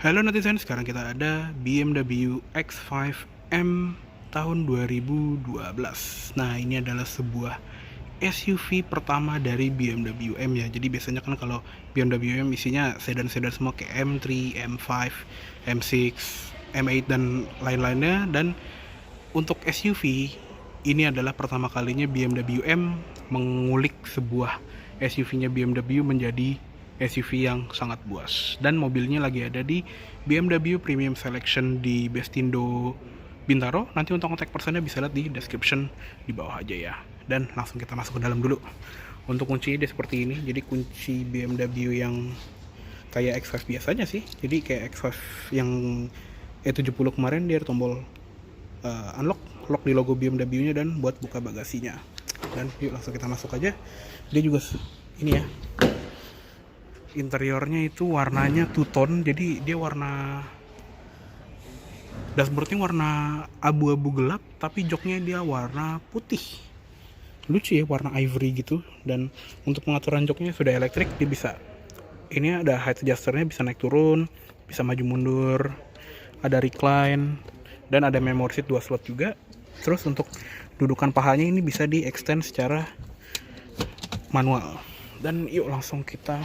Halo netizen, sekarang kita ada BMW X5M tahun 2012. Nah, ini adalah sebuah SUV pertama dari BMW M ya. Jadi biasanya kan kalau BMW M isinya sedan-sedan semua kayak M3, M5, M6, M8 dan lain-lainnya. Dan untuk SUV, ini adalah pertama kalinya BMW M mengulik sebuah SUV-nya BMW menjadi SUV yang sangat buas. Dan mobilnya lagi ada di BMW Premium Selection di Bestindo Bintaro. Nanti untuk kontak personnya bisa lihat di description di bawah aja ya. Dan langsung kita masuk ke dalam dulu. Untuk kuncinya dia seperti ini. Jadi kunci BMW yang kayak X5 biasanya sih. Jadi kayak X5 yang E70 kemarin, dia ada tombol unlock, lock di logo BMW-nya dan buat buka bagasinya. Dan yuk langsung kita masuk aja. Dia juga ini ya, interiornya itu warnanya two tone, jadi dia warna dashboardnya warna abu-abu gelap, tapi joknya dia warna putih, lucu ya, warna ivory gitu. Dan untuk pengaturan joknya sudah elektrik, dia bisa ini ada height adjusternya, bisa naik turun, bisa maju mundur, ada recline, dan ada memory seat 2 slot juga. Terus untuk dudukan pahanya ini bisa di extend secara manual. Dan yuk langsung kita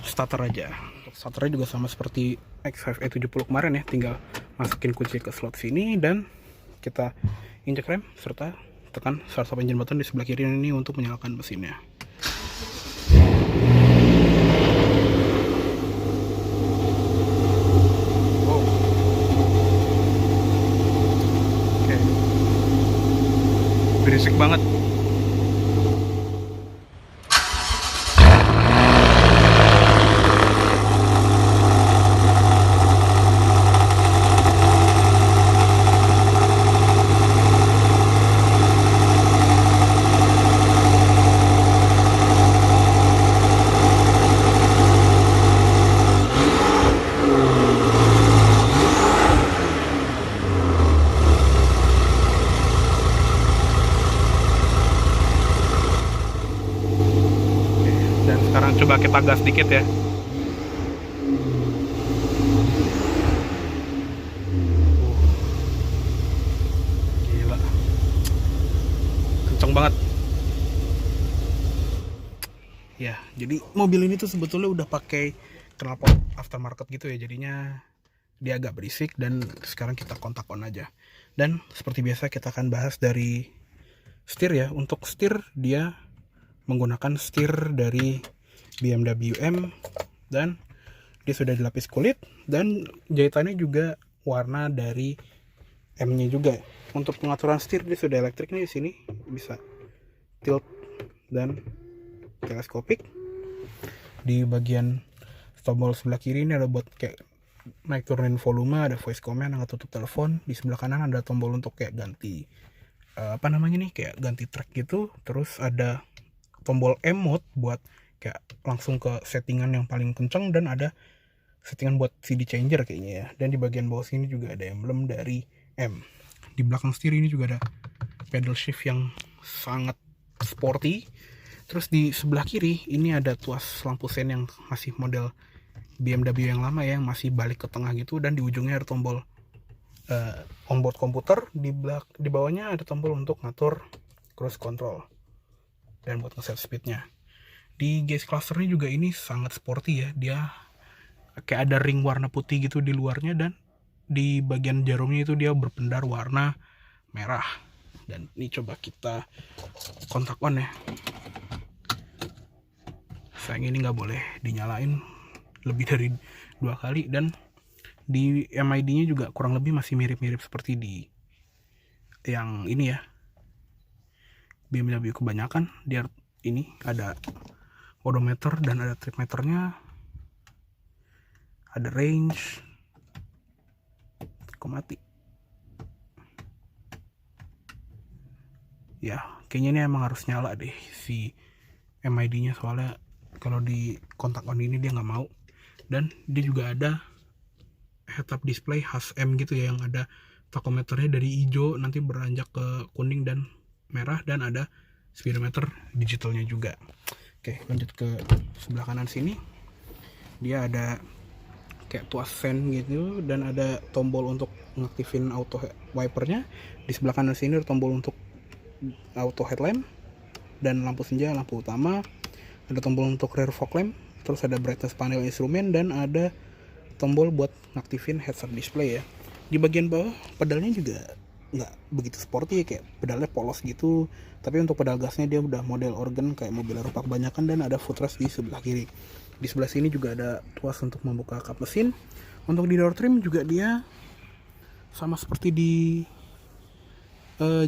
starter aja. Untuk starternya juga sama seperti X5 E70 kemarin ya, tinggal masukin kunci ke slot sini dan kita injek rem serta tekan start stop engine button di sebelah kiri ini untuk menyalakan mesinnya. Wow. Oke. Berisik banget. Dan sekarang coba kita gas dikit ya. Gila, kenceng banget ya. Jadi mobil ini tuh sebetulnya udah pakai knalpot aftermarket gitu ya, jadinya dia agak berisik. Dan sekarang kita kontak on aja. Dan seperti biasa kita akan bahas dari setir ya. Untuk setir dia menggunakan setir dari BMW M dan dia sudah dilapis kulit dan jahitannya juga warna dari M-nya juga. Untuk pengaturan setir dia sudah elektrik nih, di sini bisa tilt dan teleskopik. Di bagian tombol sebelah kiri ini ada buat kayak naik turunin volume, ada voice command, ada tutup telepon. Di sebelah kanan ada tombol untuk kayak ganti apa namanya nih, kayak ganti track gitu. Terus ada tombol M mode buat kayak langsung ke settingan yang paling kenceng, dan ada settingan buat CD changer kayaknya ya. Dan di bagian bawah sini juga ada emblem dari M. Di belakang setir ini juga ada pedal shift yang sangat sporty. Terus di sebelah kiri ini ada tuas lampu sen yang masih model BMW yang lama ya, yang masih balik ke tengah gitu. Dan di ujungnya ada tombol onboard komputer. Di bawahnya ada tombol untuk ngatur cruise control dan buat ngeset speednya. Di gas clusternya juga ini sangat sporty ya, dia kayak ada ring warna putih gitu di luarnya, dan di bagian jarumnya itu dia berpendar warna merah. Dan ini coba kita kontak on ya. Sayang ini nggak boleh dinyalain lebih dari 2 kali. Dan di MID nya juga kurang lebih masih mirip-mirip seperti di yang ini ya, BMW kebanyakan. Dia ini ada odometer dan ada trip meternya, ada range, kok mati ya. Kayaknya ini emang harus nyala deh si MID nya, soalnya kalau di kontak on ini dia nggak mau. Dan dia juga ada head up display khas M gitu ya, yang ada tachometernya dari hijau nanti beranjak ke kuning dan merah, dan ada speedometer digitalnya juga. Oke, lanjut ke sebelah kanan sini. Dia ada kayak tuas sen gitu, dan ada tombol untuk ngaktifin auto wipernya. Di sebelah kanan sini ada tombol untuk auto headlamp dan lampu senja, lampu utama. Ada tombol untuk rear fog lamp, terus ada brightness panel instrumen, dan ada tombol buat ngaktifin heads-up display ya. Di bagian bawah pedalnya juga nggak begitu sporty ya, kayak pedalnya polos gitu, tapi untuk pedal gasnya dia udah model organ kayak mobil Eropa kebanyakan, dan ada footrest di sebelah kiri. Di sebelah sini juga ada tuas untuk membuka kap mesin. Untuk di door trim juga dia sama seperti di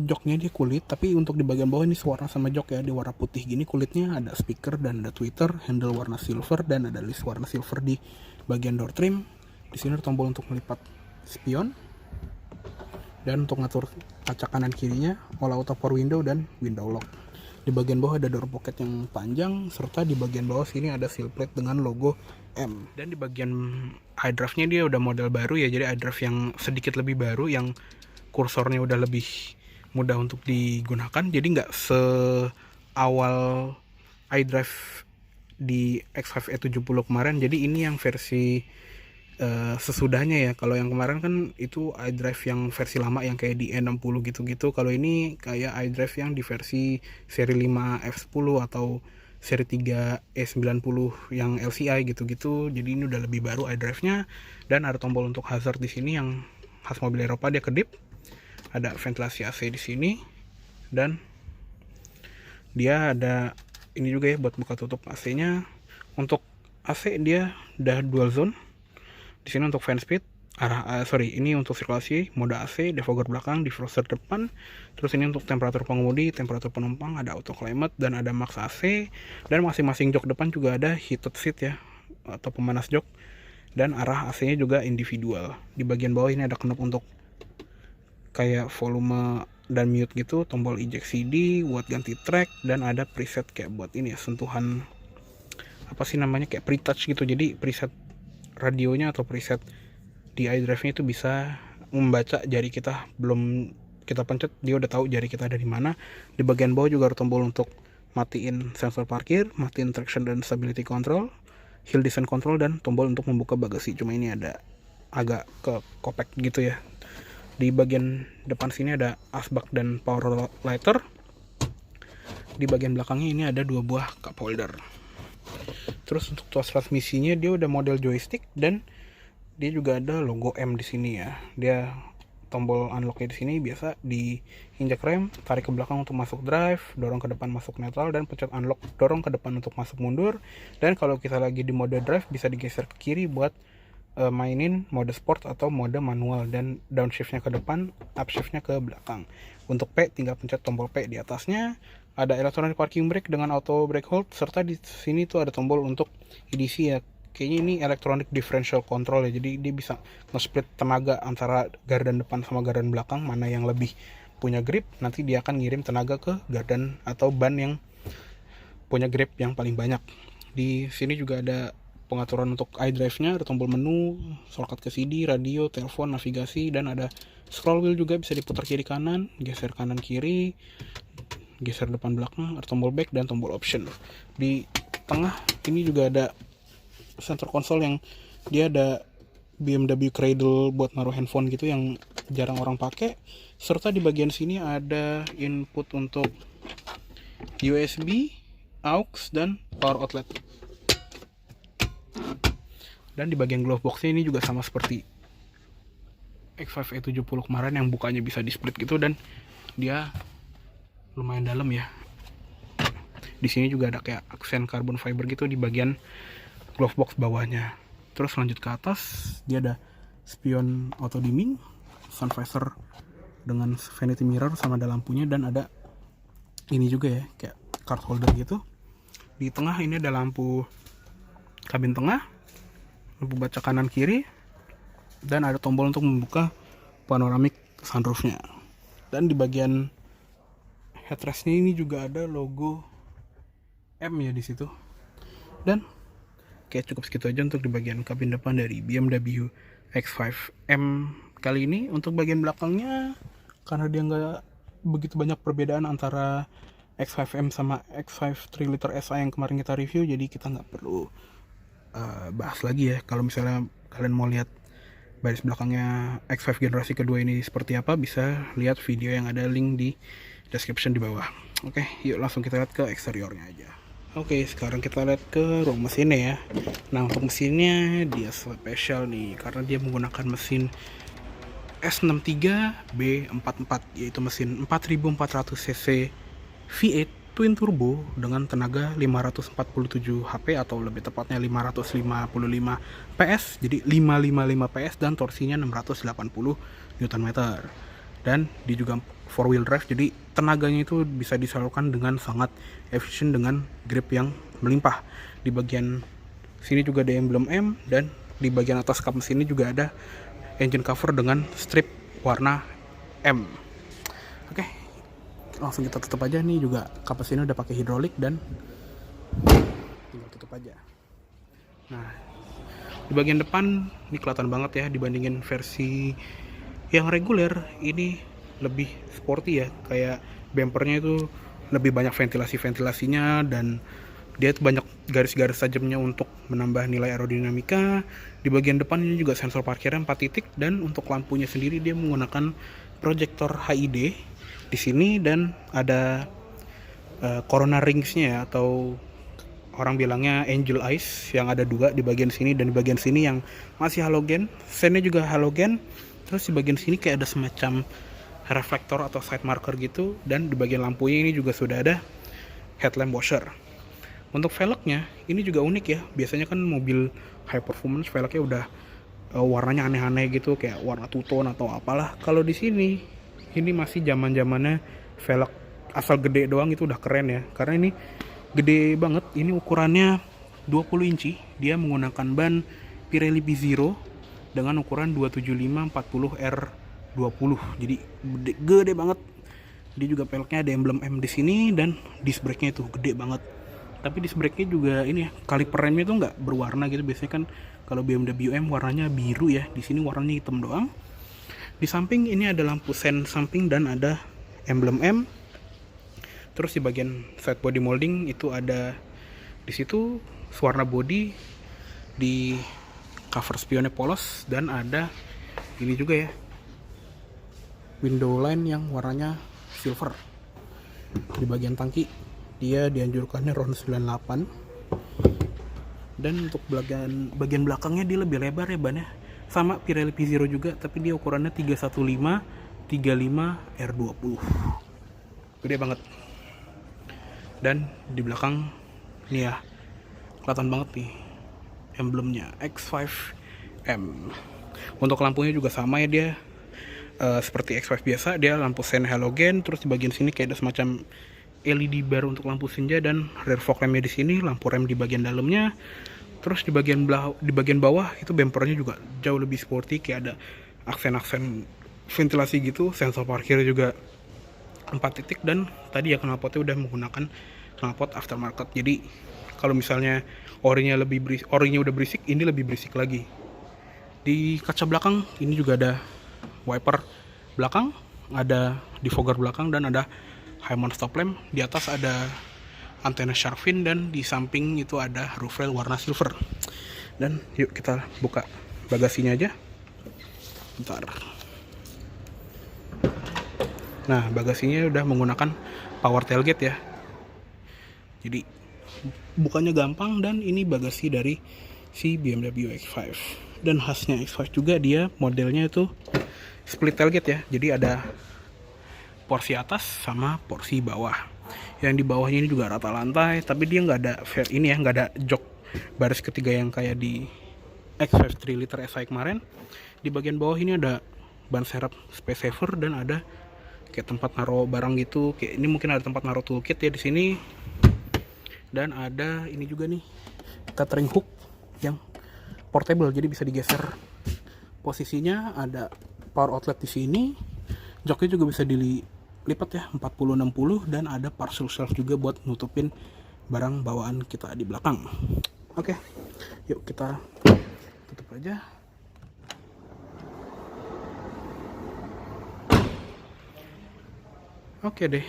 joknya, dia kulit, tapi untuk di bagian bawah ini sewarna sama jok ya, di warna putih gini kulitnya. Ada speaker dan ada tweeter, handle warna silver, dan ada list warna silver di bagian door trim. Di sini ada tombol untuk melipat spion, dan untuk ngatur kaca kanan kirinya all auto power window dan window lock. Di bagian bawah ada door pocket yang panjang, serta di bagian bawah sini ada seal plate dengan logo M. Dan di bagian iDrive-nya dia udah model baru ya, jadi iDrive yang sedikit lebih baru, yang kursornya udah lebih mudah untuk digunakan. Jadi nggak seawal iDrive di X5 E70 kemarin. Jadi ini yang versi sesudahnya ya. Kalau yang kemarin kan itu iDrive yang versi lama yang kayak di E60 gitu-gitu. Kalau ini kayak iDrive yang di versi seri 5 F10 atau seri 3 E90 yang LCI gitu-gitu. Jadi ini udah lebih baru iDrive-nya, dan ada tombol untuk hazard di sini yang khas mobil Eropa, dia kedip. Ada ventilasi AC di sini, dan dia ada ini juga ya buat buka tutup AC-nya. Untuk AC dia udah dual zone. Di sini untuk fan speed, ini untuk sirkulasi, mode AC, defogger belakang, defroster depan. Terus ini untuk temperatur pengemudi, temperatur penumpang, ada auto climate, dan ada max AC. Dan masing-masing jok depan juga ada heated seat ya, atau pemanas jok. Dan arah AC-nya juga individual. Di bagian bawah ini ada knob untuk kayak volume dan mute gitu, tombol eject CD buat ganti track, dan ada preset kayak buat ini ya, sentuhan apa sih namanya, kayak pre-touch gitu. Jadi preset radionya atau preset di iDrive-nya itu bisa membaca jari kita, belum kita pencet dia udah tahu jari kita ada di mana. Di bagian bawah juga ada tombol untuk matiin sensor parkir, matiin traction dan stability control, hill descent control, dan tombol untuk membuka bagasi. Cuma ini ada agak ke compact gitu ya. Di bagian depan sini ada asbak dan power lighter. Di bagian belakangnya ini ada dua buah cup holder. Terus untuk tuas transmisinya dia udah model joystick, dan dia juga ada logo M di sini ya. Dia tombol unlocknya di sini biasa, diinjak rem, tarik ke belakang untuk masuk drive, dorong ke depan masuk neutral, dan pencet unlock dorong ke depan untuk masuk mundur. Dan kalau kita lagi di mode drive bisa digeser ke kiri buat mainin mode sport atau mode manual, dan downshiftnya ke depan, upshiftnya ke belakang. Untuk P tinggal pencet tombol P di atasnya. Ada electronic parking brake dengan auto brake hold, serta di sini tuh ada tombol untuk EDC ya. Kayaknya ini electronic differential control ya, jadi dia bisa nge-split tenaga antara gardan depan sama gardan belakang, mana yang lebih punya grip, nanti dia akan ngirim tenaga ke gardan atau ban yang punya grip yang paling banyak. Di sini juga ada pengaturan untuk iDrive-nya, ada tombol menu, shortcut ke CD, radio, telepon, navigasi, dan ada scroll wheel juga, bisa diputar kiri kanan, geser kanan kiri, geser depan belakang, ada tombol back dan tombol option. Di tengah ini juga ada center console yang dia ada BMW cradle buat naruh handphone gitu yang jarang orang pakai, serta di bagian sini ada input untuk USB, aux, dan power outlet. Dan di bagian glove box-nya ini juga sama seperti X5 E70 kemarin yang bukanya bisa di split gitu, dan dia lumayan dalam ya. Di sini juga ada kayak aksen carbon fiber gitu di bagian glove box bawahnya. Terus lanjut ke atas, dia ada spion auto dimming, sun visor dengan vanity mirror sama ada lampunya, dan ada ini juga ya kayak card holder gitu. Di tengah ini ada lampu kabin tengah, lampu baca kanan kiri, dan ada tombol untuk membuka panoramic sunroofnya. Dan di bagian headrestnya ini juga ada logo M ya di situ. Dan oke, cukup segitu aja untuk di bagian kabin depan dari BMW X5 M kali ini. Untuk bagian belakangnya, karena dia nggak begitu banyak perbedaan antara X5M sama X5 3 liter SI yang kemarin kita review, jadi kita nggak perlu bahas lagi ya. Kalau misalnya kalian mau lihat baris belakangnya X5 generasi kedua ini seperti apa, bisa lihat video yang ada link di description di bawah. Oke, yuk langsung kita lihat ke eksteriornya aja. Oke, sekarang kita lihat ke ruang mesinnya ya. Nah, untuk mesinnya dia spesial nih karena dia menggunakan mesin S63B44, yaitu mesin 4400 cc V8 twin turbo dengan tenaga 547 HP atau lebih tepatnya 555 PS, jadi 555 PS dan torsinya 680 Nm. Dan dia juga 4-wheel drive, jadi tenaganya itu bisa disalurkan dengan sangat efisien dengan grip yang melimpah. Di bagian sini juga ada emblem M, dan di bagian atas kap mesin ini juga ada engine cover dengan strip warna M. Oke, langsung kita tutup aja. Nih juga kap mesinnya udah pakai hidrolik dan tinggal tutup aja. Nah, di bagian depan ini kelihatan banget ya, dibandingin versi yang reguler ini lebih sporty ya, kayak bumpernya itu lebih banyak ventilasinya dan dia tuh banyak garis-garis tajamnya untuk menambah nilai aerodinamika. Di bagian depan ini juga sensor parkirnya 4 titik, dan untuk lampunya sendiri dia menggunakan proyektor HID di sini, dan ada corona ringsnya ya, atau orang bilangnya angel eyes, yang ada 2 di bagian sini, dan di bagian sini yang masih halogen. Sennya juga halogen. Terus di bagian sini kayak ada semacam reflektor atau side marker gitu, dan di bagian lampunya ini juga sudah ada headlamp washer. Untuk velgnya ini juga unik ya. Biasanya kan mobil high performance velgnya udah warnanya aneh-aneh gitu, kayak warna two tone atau apalah. Kalau di sini ini masih zaman-zamannya velg asal gede doang, itu udah keren ya. Karena ini gede banget. Ini ukurannya 20 inci. Dia menggunakan ban Pirelli P Zero dengan ukuran 275/40R20. Jadi gede banget. Dia juga peleknya ada emblem M di sini, dan disc brake-nya itu gede banget. Tapi disc brake-nya juga ini ya, kaliper remnya itu nggak berwarna gitu. Biasanya kan kalau BMW M warnanya biru ya, di sini warnanya hitam doang. Di samping ini ada lampu sen samping dan ada emblem M. Terus di bagian side body molding itu ada di situ warna body, di cover spionnya polos, dan ada ini juga ya, window line yang warnanya silver. Di bagian tangki dia dianjurkannya round 98, dan untuk bagian belakangnya dia lebih lebar ya bannya, sama Pirelli P Zero juga, tapi dia ukurannya 315/35R20, gede banget. Dan di belakang nih ya, kelihatan banget nih emblemnya X5M. Untuk lampunya juga sama ya, dia seperti X5 biasa, dia lampu sen halogen. Terus di bagian sini kayak ada semacam LED bar untuk lampu senja, dan rear fog lampnya di sini, lampu rem di bagian dalamnya. Terus di bagian bawah itu bumpernya juga jauh lebih sporty, kayak ada aksen-aksen ventilasi gitu. Sensor parkir juga 4 titik, dan tadi ya knalpotnya udah menggunakan knalpot aftermarket. Jadi kalau misalnya orinya udah berisik, ini lebih berisik lagi. Di kaca belakang ini juga ada wiper belakang, ada defogger belakang, dan ada high mount stop lamp. Di atas ada antena shark fin, dan di samping itu ada roof rail warna silver. Dan yuk kita buka bagasinya aja. Bentar. Nah, bagasinya udah menggunakan power tailgate ya. Jadi bukannya gampang, dan ini bagasi dari si BMW X5. Dan khasnya X5 juga, dia modelnya itu split tailgate ya. Jadi ada porsi atas sama porsi bawah. Yang di bawahnya ini juga rata lantai, tapi dia nggak ada ini ya, nggak ada jok baris ketiga yang kayak di X5 3 liter SI kemarin. Di bagian bawah ini ada ban serep space saver, dan ada kayak tempat naruh barang gitu. Kayak ini mungkin ada tempat naruh toolkit ya di sini. Dan ada ini juga nih, tethering hook yang portable, jadi bisa digeser posisinya. Ada power outlet di sini. Joknya juga bisa dilipat ya, 40-60, dan ada parcel shelf juga buat nutupin barang bawaan kita di belakang. Oke, yuk kita tutup aja. Oke deh.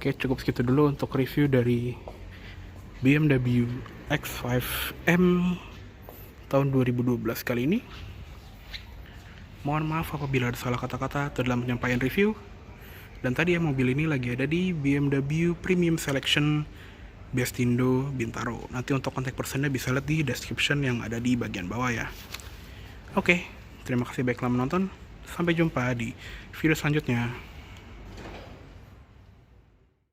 Oke, cukup segitu dulu untuk review dari BMW X5M tahun 2012 kali ini. Mohon maaf apabila ada salah kata-kata dalam penyampaian review. Dan tadi ya, mobil ini lagi ada di BMW Premium Selection Bestindo Bintaro. Nanti untuk kontak personnya bisa lihat di description yang ada di bagian bawah ya. Oke, terima kasih baiklah menonton. Sampai jumpa di video selanjutnya.